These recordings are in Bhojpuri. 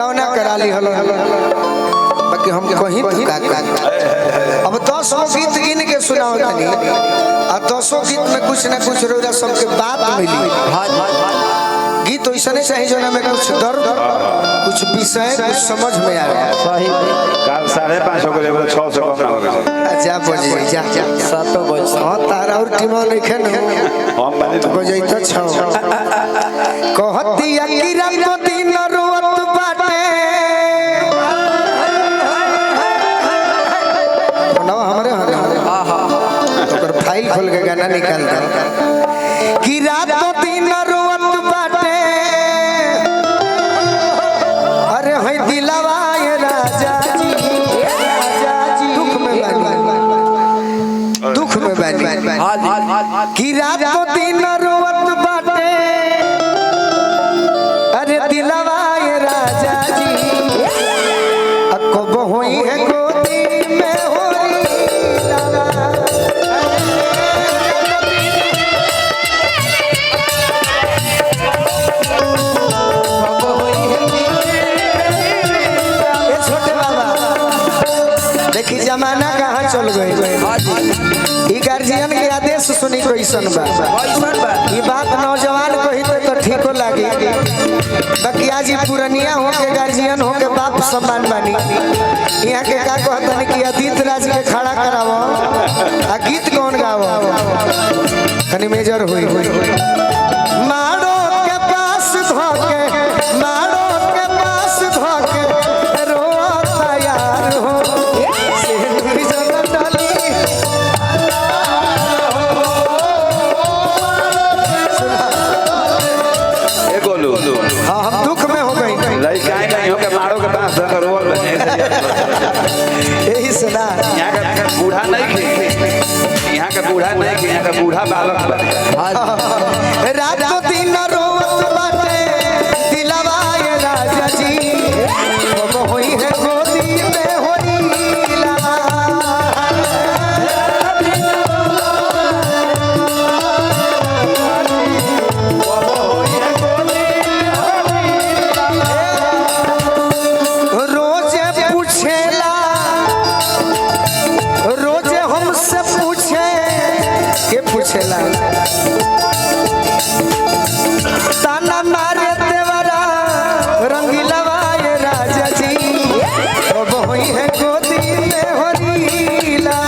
करा ली हलो बाकी हम कहीं तो का अब 10 गीत गिन के सुनाओ तनी आ 10 गीत में कुछ ना कुछ रोजा सबके बात मिली। गीत ऐसा नहीं चाहिए जो ना में कुछ दर्द कुछ विषय कुछ समझ में आ रहा है। सही काल 5:30 हो गए 6 से कम हो गए। जा बजे जा 7 बजे हां तारा और टीमो लिखे न हम बने तो बजे तो 6 कहती कि रात दिन रोत बाटे बनाओ हमारे ओकर फाइल खोल के गाना निकाल दे कि रात दिन रोत बाटे अरे है दिलवा ये राजा जी दुख में बानी कि रात दिन रोत बाटे अरे दिलवा ये राजा जी कब होई है गोदी में होई लाला कब होई है छोटे बाबा देखी जमाना कहाँ चल गए। गार्जियन के आदेश सुनी कैसन बा ये बात नौजवान कही तो ठीको लागी बाकी आज पुरनिया हो के गार्जियन हो के बाप सम्मान बानी यहाँ के का कहतन कि आदित्य राज के खड़ा करावो आ गीत कौन गावो कनी मेजर होई मारो के पास धोके मारो के पास धोके रोता यार हो सिंदूरी जगत डाली हम दुख में हो गई नहीं हो के मारो के पास रोल यही सुना यहाँ का बूढ़ा नहीं यहाँ का बूढ़ा नहीं यहाँ का बूढ़ा बालक रात दिन रोवत बाटे दिलवा ये राजा जी कब होई है गोदी में होई लाला पूछेला ताना मारे देवरा रंगीलवा ये राजा जी कब होई है गोदी में होरीला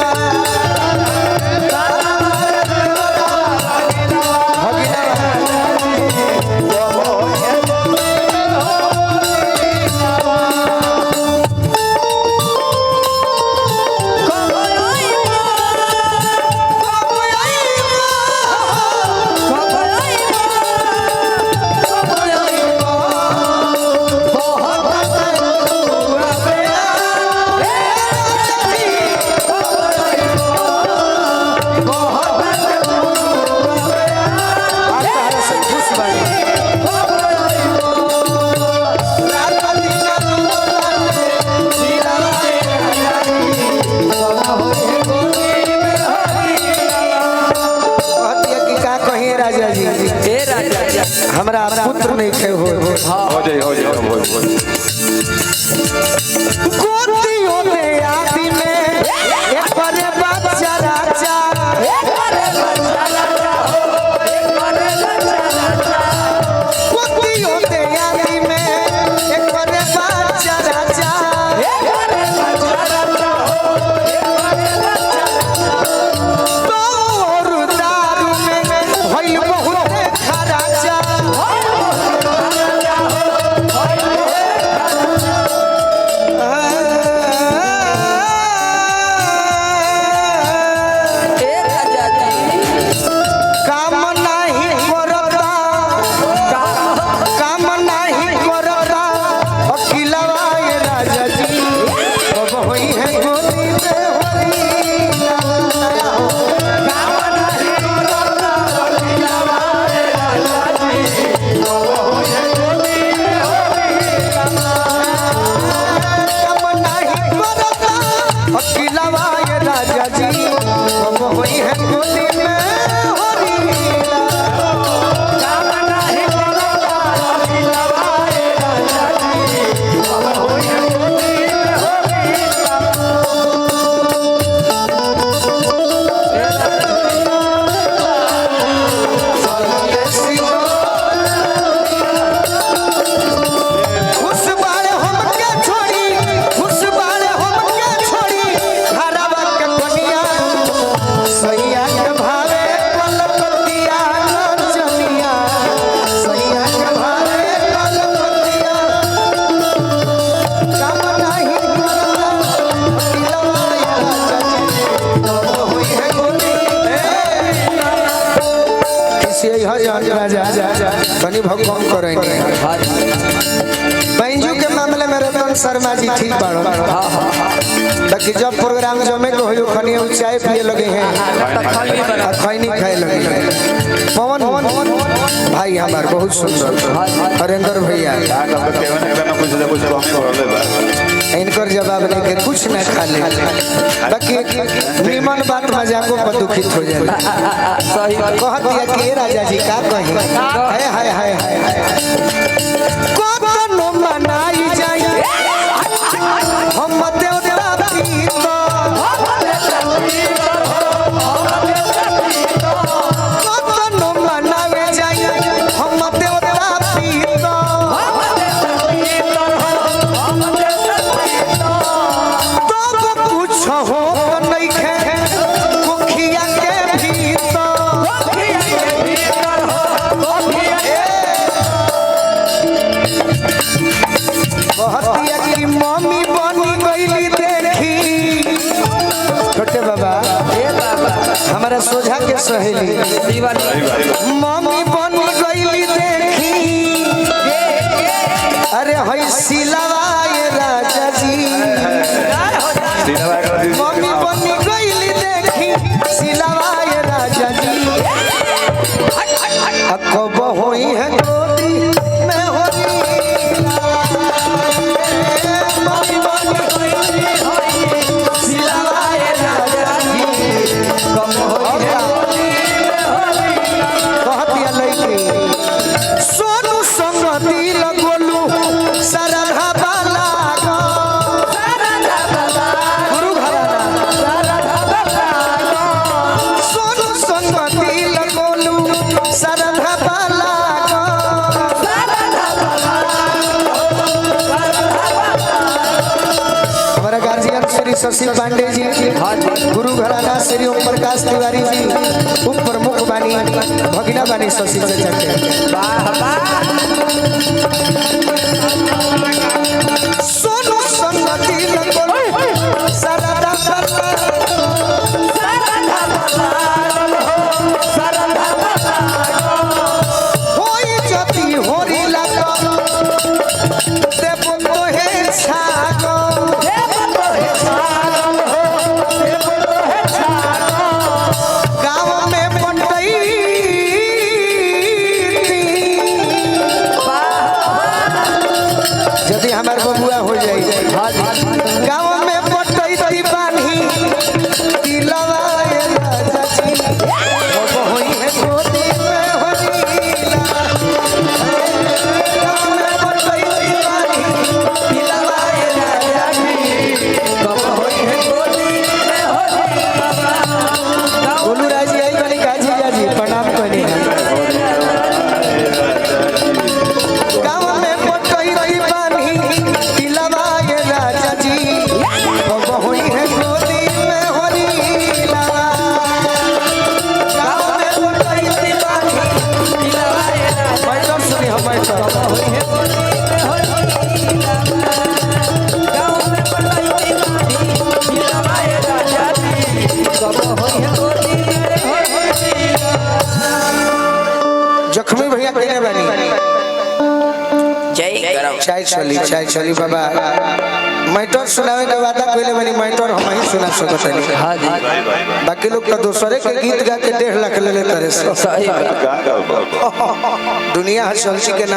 ताना मारे देवरा रंगीलवा कब होई है हमरा पुत्र नहीं खे हो जाए गोदियों में आदि में एक बड़े बच्चा राजा गोदियों में आदि में एक बड़े बच्चा राजा तो दारू में भइल बहुत खराजा जान राजा तनी भगवान करेंगे बैंजू के मामले में रतन शर्मा जी ठीक बाड़ो बाकी जब प्रोग्राम जमे को होयो खनी चाय पिए लगे हैं खैनी खाए लगे हैं पवन भाई हमार बहुत सुंदर हरेंद्र भैया इनकर जवाब नहीं के कुछ न खा ले बाकी निमन बात मजाको पर दुखित हो जाला सही कह दिया कि राजा जी का कहे हाय हाय हाय कोनो मनाई जाए हम देवता पीतो कोनो मनावे जाए हम देवता पीतो तो कुछ हो नहीं खे मुखिया के भीतर कहतिया कि मम्मी बनी गईली देखी छोटे बाबा हमारा सोझा के सहेली मम्मी बनी गईली देखी अरे हई सिलावा ये राजा जी मम्मी बनी गईली देखी सिलावा ये राजा जी कब होई है गोदी में होली शशि पांडे जी गुरु घराना श्री ओम प्रकाश तिवारी जी उप प्रमुख बानी भगिना बानी शशि चाचा के सोनू संगति लगो सरदा होई जति होरी लागो देव तोहे छागो हमार बबुआ हो जाए गाँव में पटई बानी दिलवा राजा जी अब होई है गोदी में होलीला गाँव में पटई बानी दिलवा राजा जी अब होई है गोदी में होलीला बोलू राजी आई वाली काजी जाजी प्रणाम करनी गाँव में पटई बानी जख्मी भैया कहने वाली चाय चली बाबा मैटर सुनावे के वादा कइले बानी मैटर हम ही सुना सकत नहीं हां जी बाकी लोग तो दूसरे के गीत गा के 1.5 लाख ले लेते रहे दुनिया हर शंसी के नाम